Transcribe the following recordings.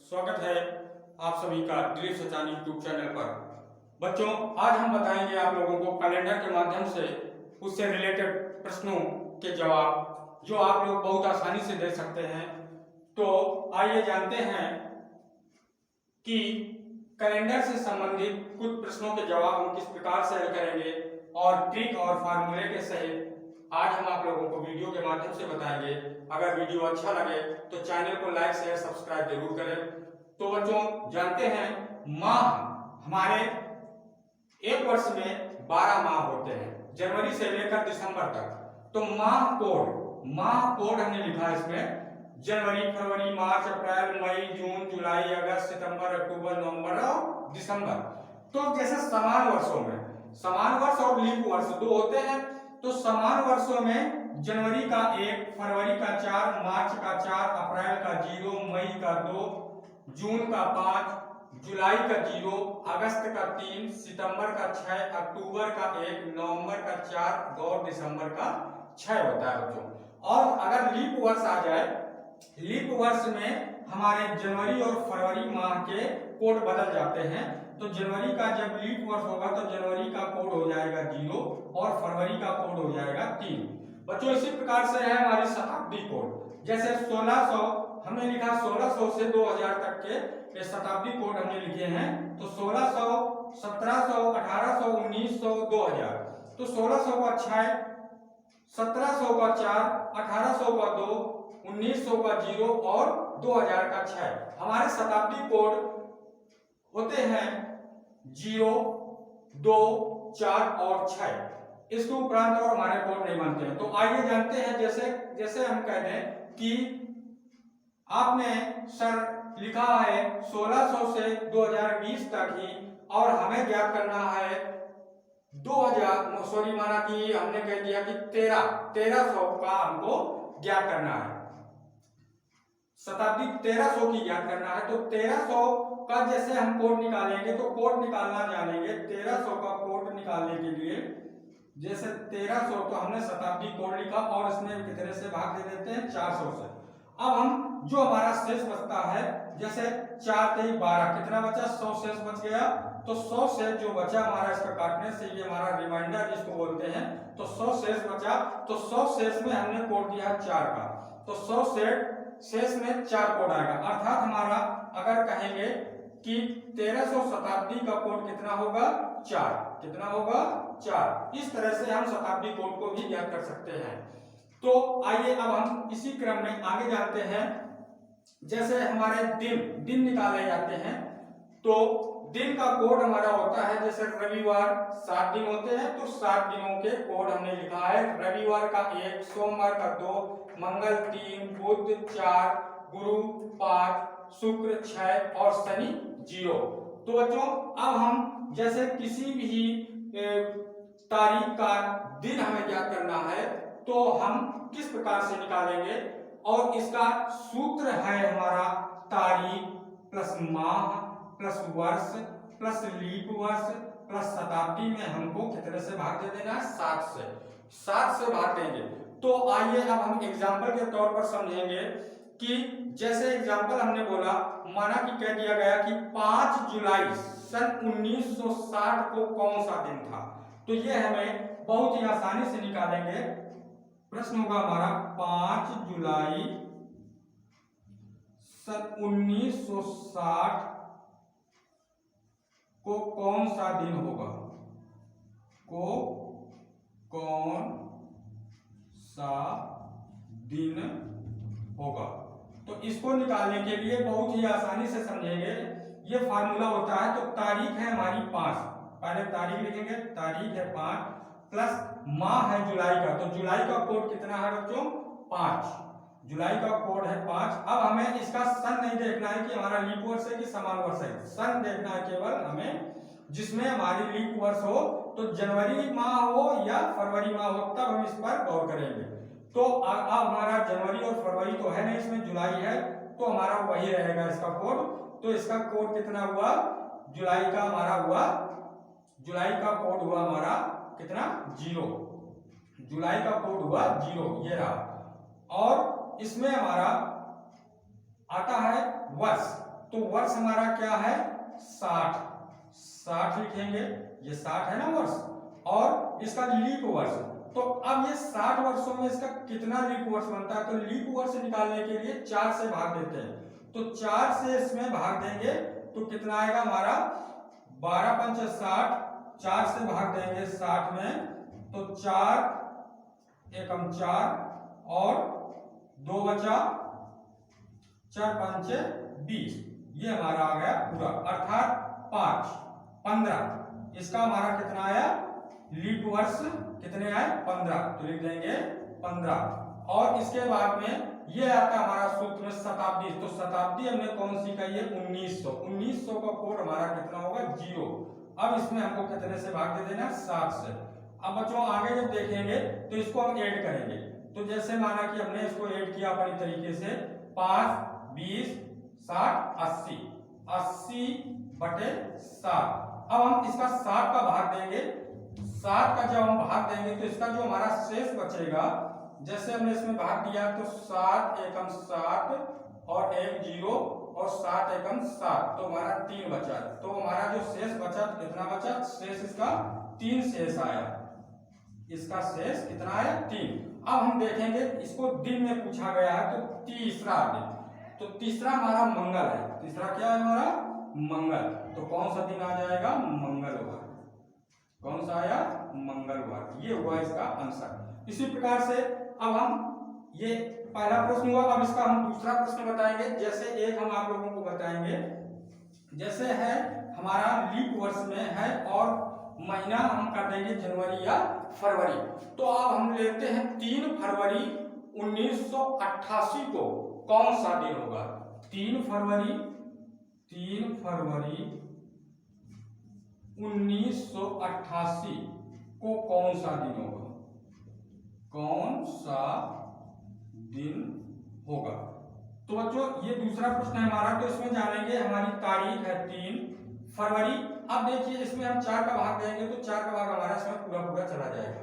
स्वागत है आप सभी का दिलीप सचानी यूट्यूब चैनल पर। बच्चों, आज हम बताएंगे आप लोगों को कैलेंडर के माध्यम से उससे रिलेटेड प्रश्नों के जवाब जो आप लोग बहुत आसानी से दे सकते हैं। तो आइए जानते हैं कि कैलेंडर से संबंधित कुछ प्रश्नों के जवाब हम किस प्रकार से हल करेंगे और ट्रिक और फार्मूले के सहित आज हम आप लोगों को वीडियो के माध्यम से बताएंगे। अगर वीडियो अच्छा लगे तो चैनल को लाइक शेयर सब्सक्राइब जरूर करें। तो बच्चों, जानते हैं माह हमारे एक वर्ष में 12 माह होते हैं, जनवरी से लेकर दिसंबर तक। तो माह कोड हमने लिखा है इसमें जनवरी, फरवरी, मार्च, अप्रैल, मई, जून, जुलाई, अगस्त, सितंबर, अक्टूबर, नवंबर और दिसंबर। तो जैसे समान वर्षों में समान वर्ष और लीप वर्ष दो होते हैं। तो समान वर्षों में जनवरी का 1, फरवरी का 4, मार्च का 4, अप्रैल का 0, मई का 2, जून का 5, जुलाई का 0, अगस्त का 3, सितंबर का 6, अक्टूबर का 1, नवंबर का 4 और दिसंबर का 6 होता है बच्चों। और अगर लीप वर्ष आ जाए, लीप वर्ष में हमारे जनवरी और फरवरी माह के कोड बदल जाते हैं। तो जनवरी का जब लीप वर्ष होगा तो जनवरी का कोड हो जाएगा 0 और फरवरी का कोड हो जाएगा 3। बच्चों, इसी प्रकार से है हमारी शताब्दी कोड। जैसे 1600 हमने लिखा, 1600 से 2000 तक के शताब्दी कोड हमने लिखे हैं। तो 1600, 1700, 1800, 1900, 2000। तो 1600 का 6, 1700 का 4, 1800 का 2, 1900 का 0 और 2000 का 6 हमारे शताब्दी कोड होते हैं 0, 2, 4 और 6। इसके उपरांत और हमारे कोड नहीं बनते हैं। तो आइए जानते हैं, जैसे हम कह दें कि आपने सर लिखा है 1600 से 2020 तक ही और हमें ज्ञात करना है 2000 माना कि हमने कह दिया कि 1300 का हमको ज्ञात करना है, शताब्दी 1300 की ज्ञात करना है। तो 1300 का जैसे हम कोड निकालेंगे तो कोड निकालना जानेंगे। 1300 का कोड निकालने के लिए जैसे 1300 तो हमने शताब्दी कोड लिखा और इसमें कितने से भाग दे देते हैं, 400 से। अब हम जो हमारा शेष बचता है, जैसे 4 3 12 कितना बचा, 100 शेष बच गया। तो 100 शेष जो बचा हमारा, इसका काटने से ये हमारा रिमाइंडर जिसको बोलते हैं। तो 100 शेष बचा, तो 100 शेष में हमने कोड दिया 4 का। तो 100 शेष में 4 कोड आएगा। अर्थात हमारा अगर कहेंगे कि 1300 शताब्दी का कोड कितना होगा, 4। कितना होगा, 4। इस तरह से हम शताब्दी कोड को भी ज्ञात कर सकते हैं। तो आइए अब हम इसी क्रम में आगे जानते हैं। जैसे हमारे दिन निकाले जाते हैं, तो दिन का कोड हमारा होता है, जैसे रविवार 7 दिन होते हैं तो 7 दिनों के कोड हमने लिखा है। रविवार का 1, सोमवार का 2, मंगल 3, बुध 4, गुरु 5, शुक्र 6 और शनि 0। तो बच्चों, अब हम जैसे किसी भी तारीख का दिन हमें ज्ञात करना है तो हम किस प्रकार से निकालेंगे, और इसका सूत्र है हमारा तारीख प्लस माह प्लस वर्ष प्लस लीप वर्ष प्लस शताब्दी में हमको कितने से भाग दे देना है, 7 से भाग देंगे। तो आइए अब हम एग्जाम्पल के तौर पर समझेंगे कि जैसे एग्जाम्पल हमने बोला, माना कि कह दिया गया कि 5 जुलाई सन 1960 को कौन सा दिन था। तो ये हमें बहुत ही आसानी से निकालेंगे। प्रश्न होगा हमारा 5 जुलाई सन 1960 को कौन सा दिन होगा, को कौन सा दिन होगा। तो इसको निकालने के लिए बहुत ही आसानी से समझेंगे। ये फार्मूला होता है, तो तारीख है हमारी 5, पहले तारीख लिखेंगे, तारीख है 5 प्लस माह है जुलाई का। तो जुलाई का कोड कितना है बच्चों, 5। जुलाई का कोड है 5। अब हमें इसका सन नहीं देखना है कि हमारा लीप वर्ष है कि समान वर्ष है, सन देखना है केवल हमें, जिसमें हमारी लीप वर्ष हो, तो जनवरी माह हो या फरवरी माह हो, तब हम इस पर गौर करेंगे। तो अब हमारा जनवरी और फरवरी तो है नहीं, इसमें जुलाई है, तो हमारा वही रहेगा इसका कोड। तो इसका कोड कितना हुआ, जुलाई का हमारा हुआ, जुलाई का कोड हुआ हमारा कितना, 0। जुलाई का कोड हुआ 0, ये रहा। और इसमें हमारा आता है वर्ष। तो वर्ष हमारा क्या है 60, 60 लिखेंगे, ये 60 है ना वर्ष, और इसका लीप वर्ष। तो अब ये 60 वर्षों में इसका कितना लीप वर्ष बनता है, तो लीप वर्ष निकालने के लिए 4 से भाग देते हैं। तो 4 से इसमें भाग देंगे तो कितना आएगा हमारा 12 पंच 60, 4 से भाग देंगे 60 में, तो 4 एकम 4 और 2 बचा 4 पंच 20, ये हमारा आ गया पूरा, अर्थात 5 15। इसका हमारा कितना आया लीप वर्ष, कितने आए 15, तो लिख देंगे 15। और इसके बाद में ये आता हमारा सूत्र में शताब्दी, तो शताब्दी हमने कौन सी कही है 1900, 1900 का कोड हमारा कितना होगा 0। अब इसमें हमको कितने से भाग दे देना 7 से। अब बच्चों आगे जब देखेंगे तो इसको हम ऐड करेंगे, तो जैसे माना कि हमने इसको ऐड किया अपनी तरीके से 5 20 60 80, 80 बटे 7। अब हम इसका 7 का भाग देंगे, 7 का जब हम भाग देंगे तो इसका जो हमारा शेष बचेगा, जैसे हमने इसमें भाग दिया तो 7 एकम 7 और 1 0 और 7 एकम 7, तो हमारा 3 बचा। तो हमारा जो शेष बचा कितना बचा, शेष इसका 3 शेष आया, इसका शेष कितना आया 3। अब हम देखेंगे इसको दिन में पूछा गया है, तो तीसरा दिन, तो तीसरा हमारा मंगल है, तीसरा क्या है हमारा मंगल, तो कौन सा दिन आ जाएगा मंगलवार, कौन सा आया मंगलवार, ये हुआ इसका आंसर। इसी प्रकार से अब हम ये पहला प्रश्न हुआ, अब इसका हम दूसरा प्रश्न बताएंगे। जैसे एक हम आप लोगों को बताएंगे, जैसे है हमारा लीप वर्ष में है और महीना हम कर देंगे जनवरी या फरवरी, तो अब हम लेते हैं 3 फरवरी 1988 को कौन सा दिन होगा, 3 फरवरी 1988 को कौन सा दिन होगा, कौन सा दिन होगा। तो बच्चों ये दूसरा प्रश्न है हमारा, तो इसमें जानेंगे हमारी तारीख है 3 फरवरी। अब देखिए इसमें हम 4 का भाग देंगे तो 4 का भाग हमारा इसमें पूरा पूरा चला जाएगा,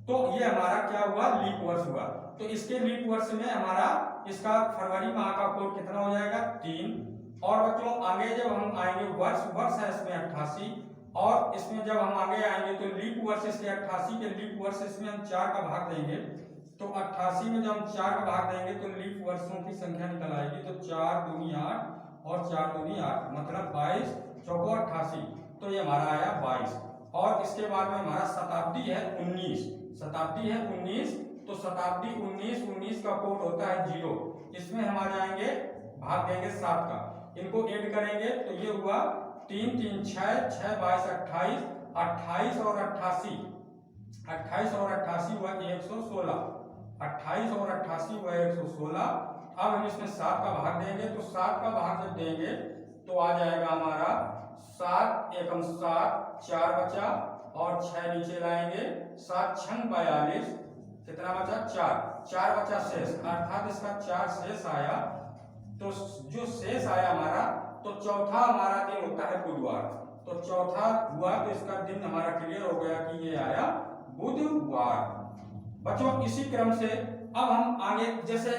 तो ये हमारा क्या हुआ लीप वर्ष हुआ। तो इसके लीप वर्ष में हमारा इसका फरवरी माह का कोड कितना हो जाएगा 3। और बच्चों आगे जब हम आएंगे वर्ष है इसमें 88, और इसमें जब हम आगे आएंगे तो लीप वर्ष इसके 88 के लीप वर्ष इसमें हम 4 का भाग देंगे, तो 88 में जब हम 4 का भाग देंगे तो लीप वर्षों की संख्या निकल आएगी, तो 4 दूनी 8 और 4 दूनी 8, मतलब 22 चौको 88, तो ये हमारा आया 22। और इसके बाद में हमारा शताब्दी है 19, शताब्दी है 19, तो शताब्दी 19 का कोड होता है 0, इसमें हम आ जाएंगे भाग देंगे 7 का, इनको ऐड करेंगे तो ये हुआ 3 3 6 6 22 28, 28 और 88, 28 और 88 हुआ 116, 28 और 88 हुआ 116। अब हम इसमें 7 का भाग देंगे, तो 7 का भाग जब देंगे तो आ जाएगा हमारा 7 एकम 7, 4 बचा और 6 नीचे लाएंगे, 7 6 42, कितना बचा 4, 4 बचा शेष, अर्थात इसका 4 शेष आया। तो जो शेष आया हमारा, तो चौथा हमारा दिन होता है बुधवार, तो चौथा हुआ तो इसका दिन हमारा क्लियर हो गया कि ये आया बुधवार। बच्चों इसी क्रम से अब हम आगे, जैसे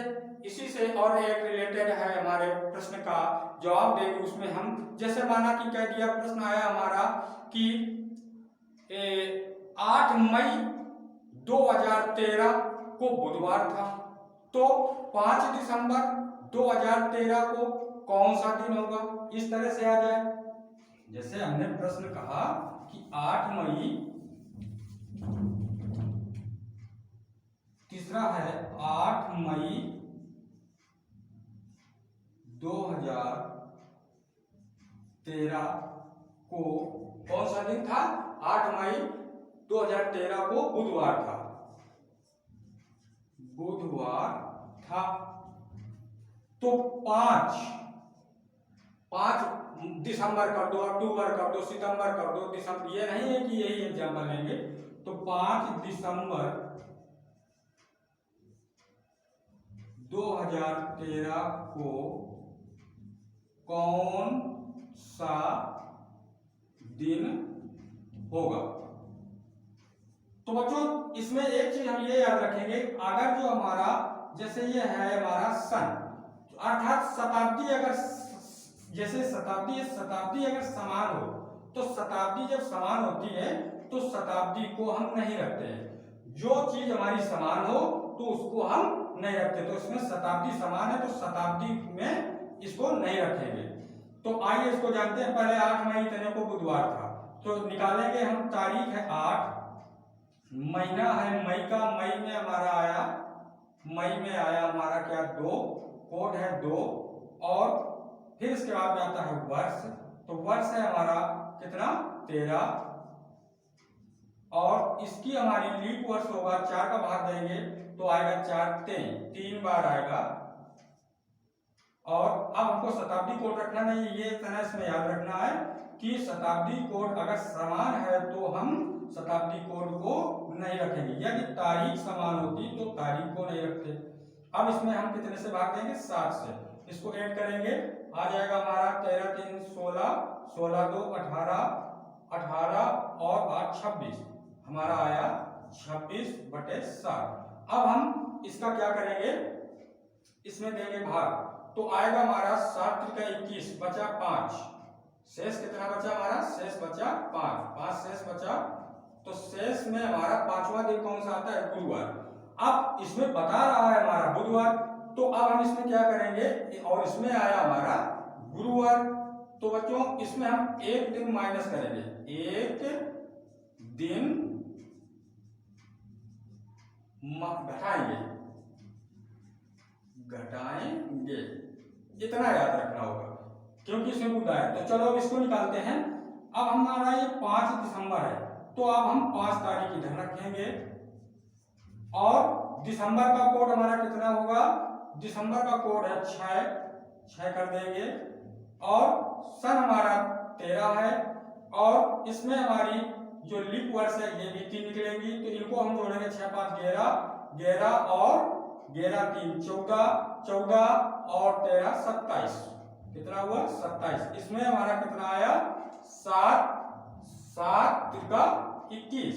इसी से और एक रिलेटेड है हमारे प्रश्न का जवाब देंगे, उसमें हम जैसे माना कि कह दिया प्रश्न आया हमारा कि 8 मई 2013 को बुधवार था, तो 5 दिसंबर 2013 को कौन सा दिन होगा, इस तरह से आ जाए। जैसे हमने प्रश्न कहा कि 8 मई, तीसरा है 8 मई 2013 को कौन सा दिन था, 8 मई 2013 को बुधवार था, बुधवार था। तो 5 दिसंबर कर दो, अक्टूबर कर दो, सितंबर कर दो, दिसंबर, ये नहीं है कि यही एग्जाम्पल लेंगे, तो 5 दिसंबर 2013 को कौन सा दिन होगा। तो बच्चों इसमें एक चीज हम ये याद रखेंगे, अगर जो हमारा जैसे ये है हमारा सन, अर्थात शताब्दी अगर जैसे शताब्दी अगर समान हो तो शताब्दी जब समान होती है तो शताब्दी को हम नहीं रखते हैं। जो चीज हमारी समान हो तो उसको हम नहीं रखते। तो इसमें शताब्दी समान है तो शताब्दी में इसको नहीं रखेंगे। तो आइए इसको जानते हैं। पहले 8 मई इतने को बुधवार था तो निकालेंगे हम। तारीख है 8, महीना है मई का, मई में आया हमारा क्या 2, कोड है 2, और फिर इसके बाद में आता है वर्ष। तो वर्ष है हमारा कितना 13, और इसकी हमारी लीप वर्ष होगा, 4 का भाग देंगे तो आएगा 4 3 बार आएगा। और अब हमको शताब्दी कोड रखना नहीं, ये इतना इसमें याद रखना है कि शताब्दी कोड अगर समान है तो हम शताब्दी कोड को नहीं रखेंगे। यदि तारीख समान होती तो तारीख को नहीं रखते। अब इसमें हम कितने से भाग देंगे 7 से। इसको ऐड करेंगे, आ जाएगा हमारा 13 3 16, 16 2 18, 18 और 8 26, हमारा आया 26/7। अब हम इसका क्या करेंगे, इसमें देंगे भाग, तो आएगा हमारा 7 त्रिका 21, बचा 5, शेष कितना बचा हमारा, शेष बचा 5 शेष बचा। तो शेष में हमारा 5वां दिन कौन सा आता है, गुरुवार। अब इसमें बता रहा है हमारा बुधवार, तो अब हम इसमें क्या करेंगे, और इसमें आया हमारा गुरुवार, तो बच्चों इसमें हम 1 दिन माइनस करेंगे, 1 दिन घटाएंगे, इतना याद रखना होगा क्योंकि इसमें बुधा है। तो चलो अब इसको निकालते हैं। अब हमारा ये 5 दिसंबर है तो अब हम 5 तारीख इधर रखेंगे, और दिसंबर का कोड हमारा कितना होगा, दिसंबर का कोड है 6 कर देंगे, और सन हमारा 13 है, और इसमें हमारी जो लीप वर्ष है ये भी 3 निकलेंगी, तो इनको हम जोड़ेंगे 6 5 11 और 11 3 14, 14 और 13 27, कितना हुआ 27। इसमें हमारा कितना आया 7 त्रिका 21।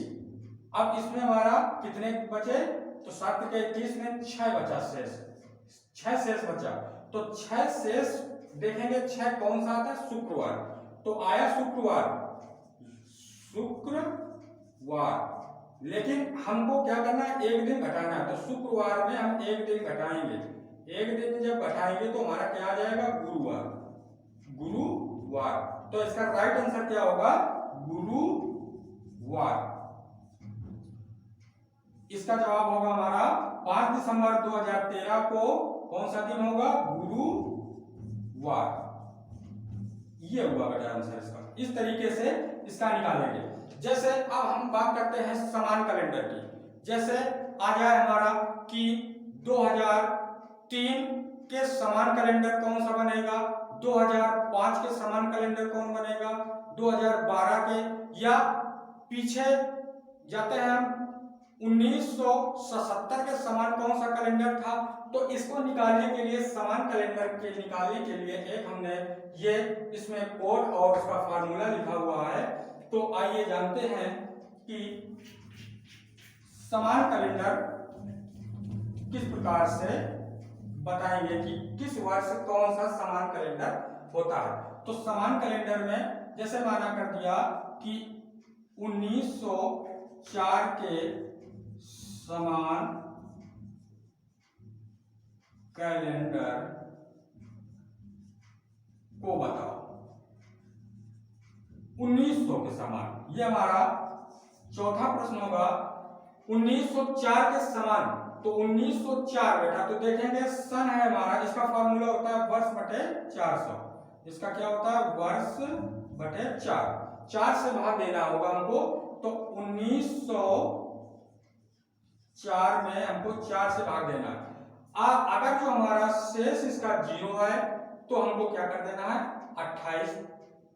अब इसमें हमारा कितने बचे, तो 7 त्रिका 21 में 6 बचा, शेष 6 शेष बचा। तो 6 शेष देखेंगे, 6 कौन सा आता है, शुक्रवार। तो आया शुक्रवार, लेकिन हमको क्या करना है, 1 दिन घटाना है। तो शुक्रवार में हम 1 दिन घटाएंगे, 1 दिन जब घटाएंगे तो हमारा क्या आ जाएगा, गुरुवार। तो इसका राइट आंसर क्या होगा, गुरुवार। इसका जवाब होगा हमारा 5 दिसंबर 2013 को कौन सा दिन होगा, गुरुवार। ये हुआ बेटा आंसर इसका। इस तरीके से इसका निकालेंगे। जैसे अब हम बात करते हैं समान कैलेंडर की। जैसे आ जाए हमारा कि 2003 के समान कैलेंडर कौन सा बनेगा, 2005 के समान कैलेंडर कौन बनेगा, 2012 के, या पीछे जाते हैं हम 1977 के समान कौन सा कैलेंडर था। तो इसको निकालने के लिए, समान कैलेंडर के निकालने के लिए एक हमने ये इसमें कोड और उसका फार्मूला लिखा हुआ है। तो आइए जानते हैं कि समान कैलेंडर किस प्रकार से बताएंगे कि किस वर्ष कौन सा समान कैलेंडर होता है। तो समान कैलेंडर में जैसे माना कर दिया कि 1904 के समान कैलेंडर को बताओ, 1900 के समान। ये हमारा चौथा प्रश्न होगा। 1904 के समान, तो 1904 बेटा, तो देखेंगे सन है हमारा, इसका फॉर्मूला होता है वर्ष बटे 400। इसका क्या होता है, वर्ष बटे 4 से भाग देना होगा हमको। तो 1904 में हमको 4 से भाग देना है। अगर जो हमारा शेष इसका 0 है तो हमको क्या कर देना है, 28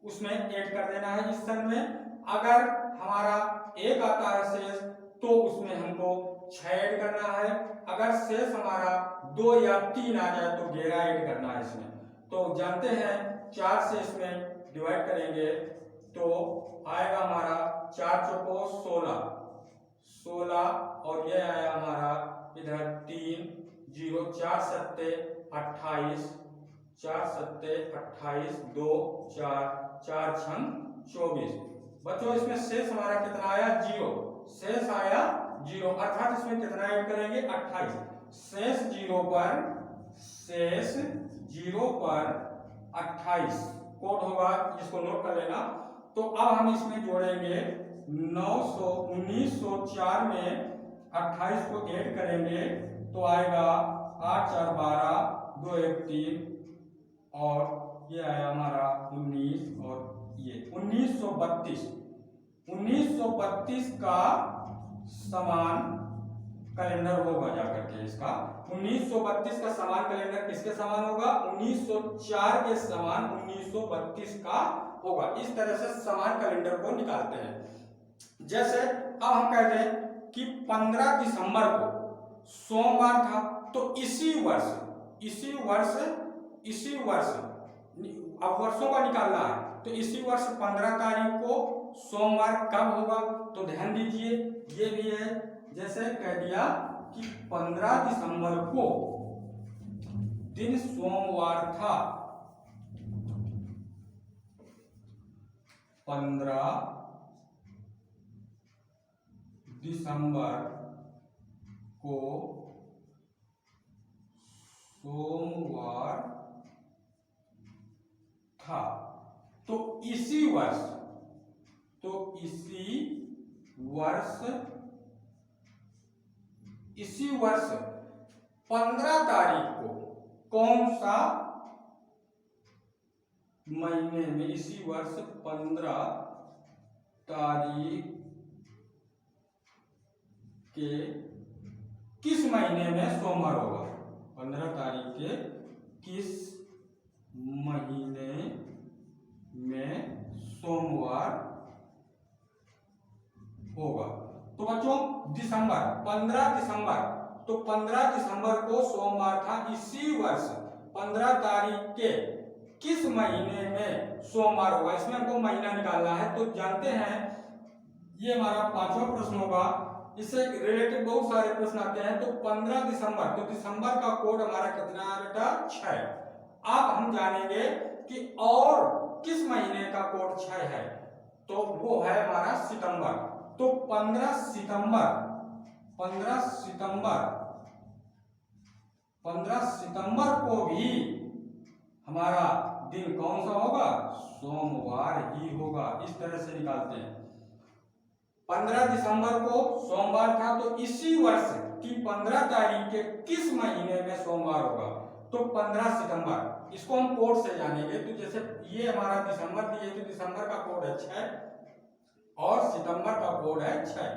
उसमें ऐड कर देना है इस सन में। अगर हमारा 1 आता है शेष तो उसमें हमको 6 ऐड करना है। अगर शेष हमारा 2 या 3 आ जाए तो 11 ऐड करना है इसमें। तो जानते हैं 4 से इसमें डिवाइड करेंगे तो आएगा हमारा 4 चौको 16 और ये आया हमारा इधर 3 0 4 7 28 4 सत्ते 28, 2 4 4 छंग 24। बच्चों इसमें शेष हमारा कितना आया? 0। शेष आया 0, अर्थात इसमें कितना ऐड करेंगे? 28। शेष 0 पर 28 कोड होगा, इसको नोट कर लेना। तो अब हम इसमें जोड़ेंगे 1904 में 28 को ऐड करेंगे तो आएगा 8 4 12, 2 1 3 और ये आया हमारा 19 और ये 1932। 1932 का समान कैलेंडर होगा जाकर के इसका। 1932 का समान कैलेंडर किसके समान होगा? 1904 के समान 1932 का होगा। इस तरह से समान कैलेंडर को निकालते हैं। जैसे अब हम कहते हैं कि 15 दिसंबर को सोमवार था, तो इसी वर्ष अब वर्षों का निकालना है, तो इसी वर्ष 15 तारीख को सोमवार कब होगा? तो ध्यान दीजिए ये भी है। जैसे कह दिया कि 15 दिसंबर को दिन सोमवार था, 15 दिसंबर को सोमवार था, तो इसी वर्ष 15 तारीख को कौन सा महीने में? इसी वर्ष 15 तारीख के किस महीने में सोमवार होगा? 15 तारीख के किस महीने में सोमवार होगा? तो बच्चों दिसंबर, 15 दिसंबर, तो 15 दिसंबर को सोमवार था, इसी वर्ष 15 तारीख के किस महीने में सोमवार होगा? इसमें हमको महीना निकालना है। तो जानते हैं ये हमारा 5वां प्रश्न होगा। इससे रिलेटेड बहुत सारे प्रश्न आते हैं। तो 15 दिसंबर, तो दिसंबर का कोड हमारा कितना है बेटा? 6। अब हम जानेंगे कि और किस महीने का कोड 6 है, तो वो है हमारा सितंबर। तो 15 सितंबर को भी हमारा दिन कौन सा होगा? सोमवार ही होगा। इस तरह से निकालते हैं। 15 दिसंबर को सोमवार था, तो इसी वर्ष की 15 तारीख के किस महीने में सोमवार होगा? तो 15 सितंबर। इसको हम कोड से जानेंगे। तो जैसे ये हमारा दिसंबर दिए, तो दिसंबर का कोड है 6 और सितंबर का कोड है 6।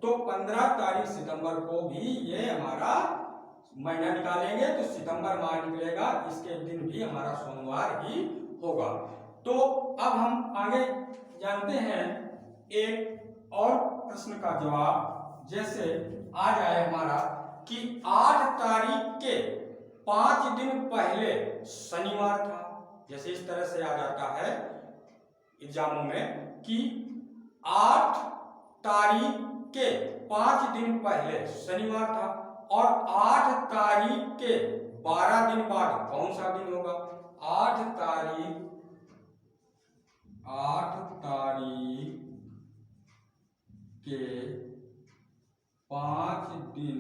तो 15 तारीख सितंबर को भी ये हमारा महीना निकालेंगे तो सितंबर माह निकलेगा। इसके दिन भी हमारा सोमवार ही होगा। तो अब हम आगे जानते हैं एक और प्रश्न का जवाब। जैसे आज आए हमारा कि 8 तारीख के 5 दिन पहले शनिवार था। जैसे इस तरह से आ जाता है एग्जामों में कि 8 तारीख के 5 दिन पहले शनिवार था और 8 तारीख के 12 दिन बाद कौन सा दिन होगा? 8 तारीख के 5 दिन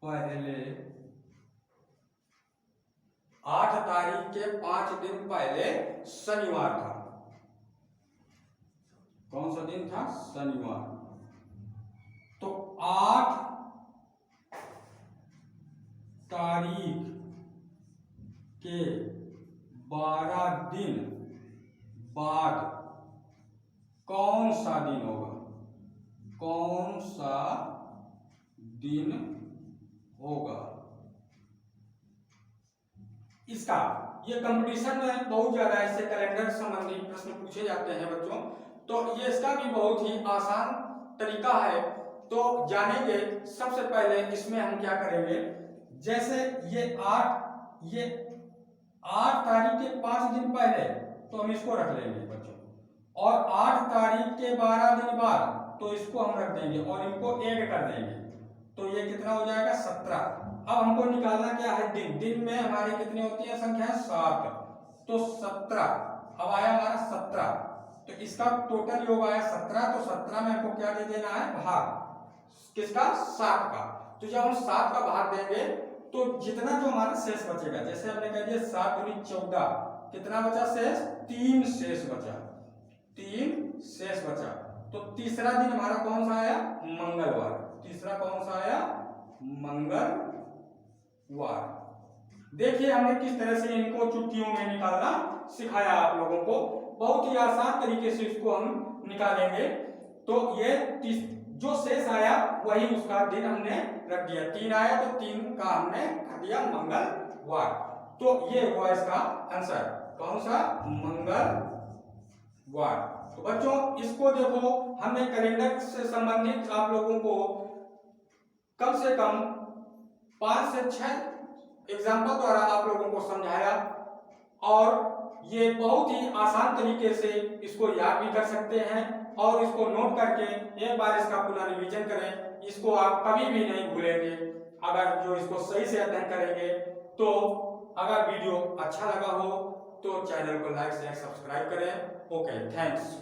पहले, 8 तारीख के 5 दिन पहले शनिवार था। कौन सा दिन था? शनिवार। तो 8 तारीख के 12 दिन बाद कौन सा दिन होगा? कौन सा दिन होगा? इसका ये कंपटीशन में बहुत ज्यादा ऐसे कैलेंडर संबंधी प्रश्न पूछे जाते हैं बच्चों। तो ये इसका भी बहुत ही आसान तरीका है। तो जानेंगे सबसे पहले इसमें हम क्या करेंगे। जैसे ये 8 तारीख के 5 दिन पहले, तो हम इसको रख लेंगे बच्चों। और 8 तारीख के 12 दिन बाद, तो इसको हम रख देंगे और इनको ऐड कर देंगे। तो ये कितना हो जाएगा? 17। अब हमको निकालना क्या है दिन। दिन में हमारी कितनी होती है संख्या 7, तो 17। अब आया हमारा 17, तो इसका टोटल योग आया 17, तो 17 में हमको क्या दे देना है भाग, किसका 7 का। तो जब हम 7 का भाग देंगे तो जितना जो हमारा शेष बचेगा, जैसे हमने कह दिया 7 दूनी 14, कितना बचा शेष, 3 शेष बचा, 3 शेष बचा। तो तीसरा दिन हमारा कौन सा आया, मंगलवार। तीसरा कौन सा आया, मंगलवार। देखिए हमने किस तरह से इनको चुटकियों में निकालना सिखाया आप लोगों को, बहुत ही आसान तरीके से इसको हम निकालेंगे। तो ये जो शेष आया वही उसका दिन हमने रख दिया, 3 आया तो 3 का हमने रख दिया मंगलवार। तो ये हुआ इसका आंसर, कौन सा, मंगलवार। तो बच्चों इसको देखो, हमने कैलेंडर से संबंधित आप लोगों को कम से कम 5 से 6 एग्जाम्पल द्वारा आप लोगों को समझाया, और ये बहुत ही आसान तरीके से इसको याद भी कर सकते हैं, और इसको नोट करके एक बार इसका पुनः रिवीजन करें। इसको आप कभी भी नहीं भूलेंगे अगर जो इसको सही से अध्ययन करेंगे। तो अगर वीडियो अच्छा लगा हो तो चैनल को लाइक शेयर सब्सक्राइब करें। Okay, thanks.